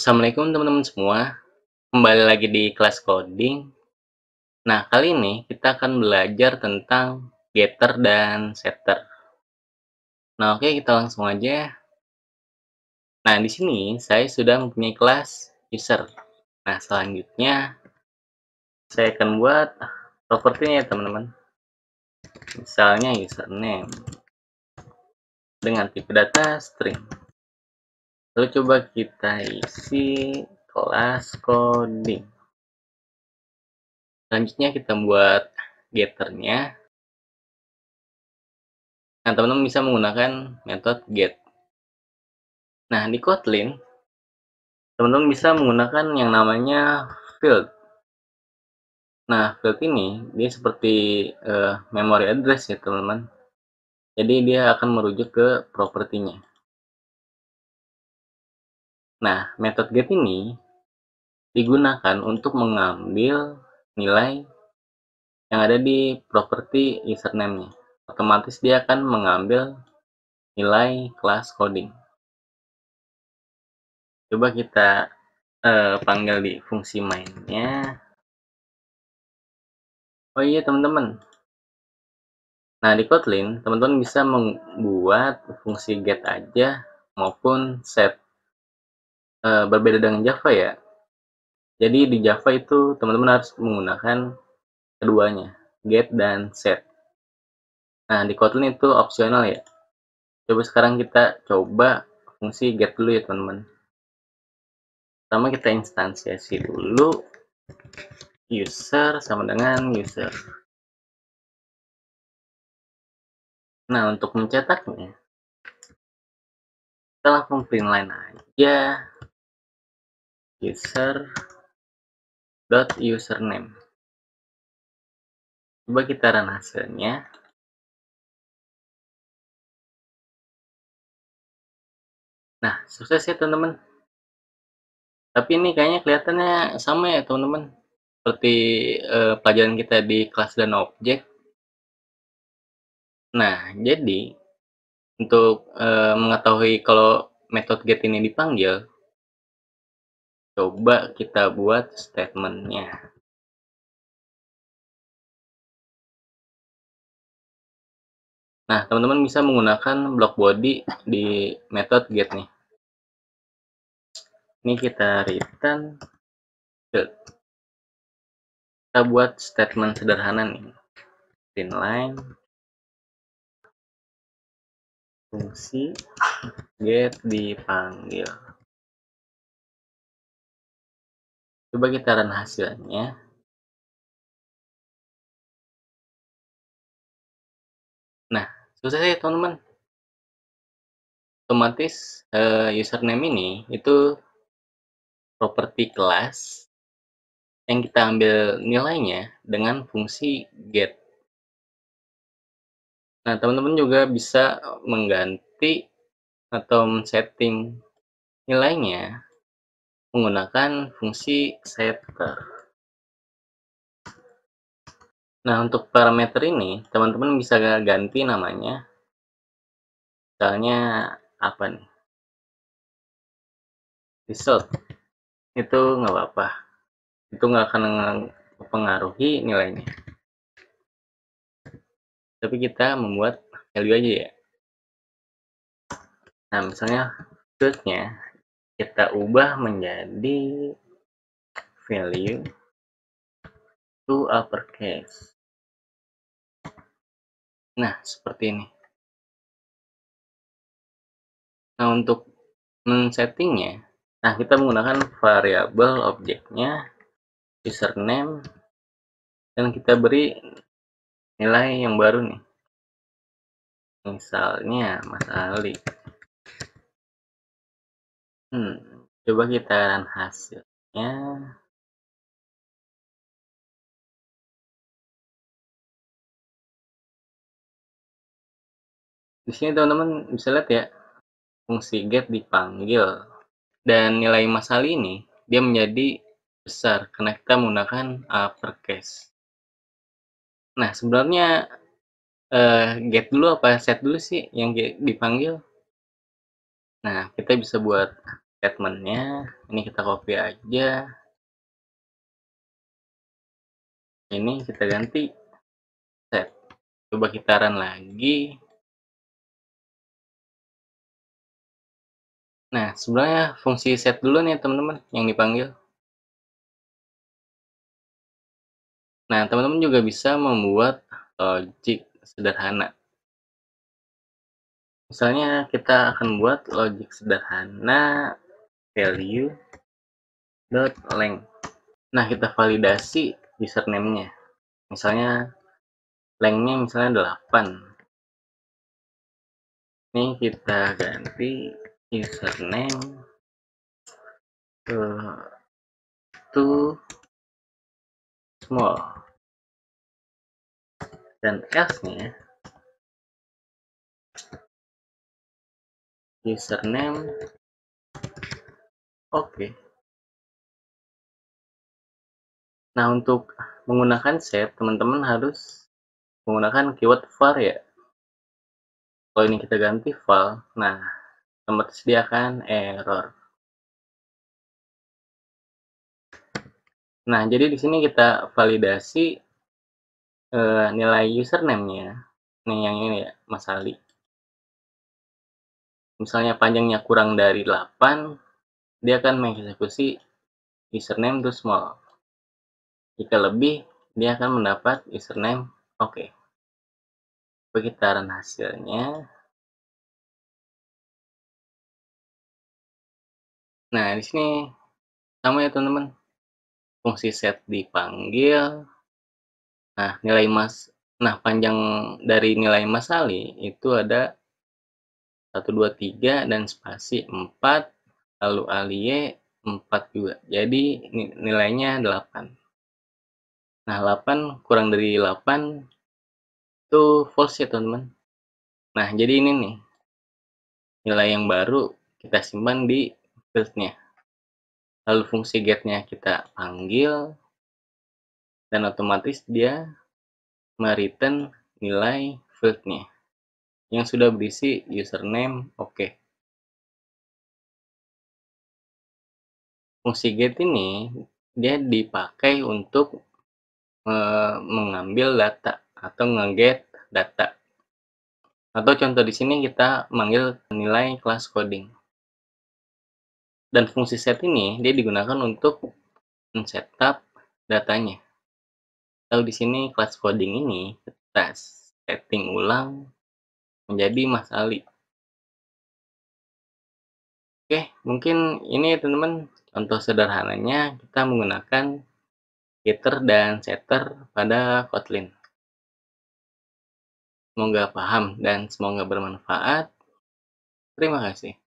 Assalamualaikum teman-teman semua, kembali lagi di kelas coding. Nah, kali ini kita akan belajar tentang getter dan setter. Nah, oke, kita langsung aja. Nah, di sini saya sudah mempunyai kelas user. Nah, selanjutnya saya akan buat propertinya ya teman-teman. Misalnya username dengan tipe data string. Lalu coba kita isi kelas coding. Selanjutnya kita buat getternya. Nah, teman-teman bisa menggunakan metode get. Nah, di Kotlin, teman-teman bisa menggunakan yang namanya field. Nah, field ini dia seperti memory address ya, teman-teman. Jadi dia akan merujuk ke propertinya. Nah, metode get ini digunakan untuk mengambil nilai yang ada di properti username-nya. Otomatis dia akan mengambil nilai kelas coding. Coba kita panggil di fungsi mainnya. Oh iya teman-teman, nah di Kotlin teman-teman bisa membuat fungsi get aja maupun set. Berbeda dengan Java ya. Jadi di Java itu teman-teman harus menggunakan keduanya, get dan set. Nah di Kotlin itu opsional ya. Coba sekarang kita coba fungsi get dulu ya teman-teman. Pertama kita instansiasi dulu user sama dengan user. Nah untuk mencetaknya kita langsung print line aja user.username. Coba kita run hasilnya. Nah, sukses ya teman-teman. Tapi ini kayaknya kelihatannya sama ya teman-teman. Seperti pelajaran kita di kelas dan objek. Nah, jadi untuk mengetahui kalau metode get ini dipanggil, coba kita buat statementnya. Nah, teman-teman bisa menggunakan block body di metode get nih. Ini kita return field. Kita buat statement sederhana nih. Print line fungsi get dipanggil. Coba kita run hasilnya. Nah, sukses ya teman-teman. Otomatis username ini itu properti kelas yang kita ambil nilainya dengan fungsi get. Nah, teman-teman juga bisa mengganti atau men-setting nilainya menggunakan fungsi setter. Nah, untuk parameter ini teman-teman bisa ganti namanya. Misalnya apa nih? Result. Itu nggak apa-apa. Itu nggak akan mempengaruhi nilainya. Tapi kita membuat value aja ya. Nah, misalnya field-nya kita ubah menjadi value to uppercase. Nah, seperti ini. Nah, untuk men-settingnya, nah kita menggunakan variabel objeknya username dan kita beri nilai yang baru nih. Misalnya Mas Ali. Coba kita run hasilnya. Di sini teman-teman bisa lihat ya, fungsi get dipanggil dan nilai Mas Ali ini dia menjadi besar karena kita menggunakan uppercase. Nah, sebenarnya get dulu apa set dulu sih yang dipanggil? Nah, kita bisa buat statementnya. Ini kita copy aja. Ini kita ganti set. Coba kita run lagi. Nah, sebenarnya fungsi set dulu nih teman-teman yang dipanggil. Nah, teman-teman juga bisa membuat logic sederhana. Misalnya kita akan buat logic sederhana value dot length. Nah, kita validasi username-nya. Misalnya length-nya misalnya 8. Ini kita ganti username to small. Dan else-nya username oke. Nah, untuk menggunakan set, teman-teman harus menggunakan keyword var ya. Kalau ini kita ganti val, nah otomatis dia akan error. Nah, jadi di sini kita validasi nilai username-nya. Nih yang ini ya, Mas Ali. Misalnya panjangnya kurang dari 8, dia akan mengeksekusi username to small. Jika lebih, dia akan mendapat username oke. Kita run hasilnya. Nah, di sini sama ya teman-teman. Fungsi set dipanggil. Nah, panjang dari nilai Mas Ali itu ada 1, 2, 3 dan spasi 4, lalu alie 4 juga. Jadi nilainya 8. Nah, 8 kurang dari 8 itu false ya teman-teman. Nah, jadi ini nih nilai yang baru kita simpan di field-nya. Lalu fungsi get-nya kita panggil dan otomatis dia mereturn nilai field-nya yang sudah berisi username oke. Fungsi get ini dia dipakai untuk mengambil data atau nge-get data. Atau contoh di sini kita manggil nilai kelas coding. Dan fungsi set ini dia digunakan untuk men-setup datanya. Lalu di sini kelas coding ini kita setting ulang menjadi Mas Ali. Oke, mungkin ini teman-teman contoh sederhananya kita menggunakan getter dan setter pada Kotlin. Semoga paham dan semoga bermanfaat. Terima kasih.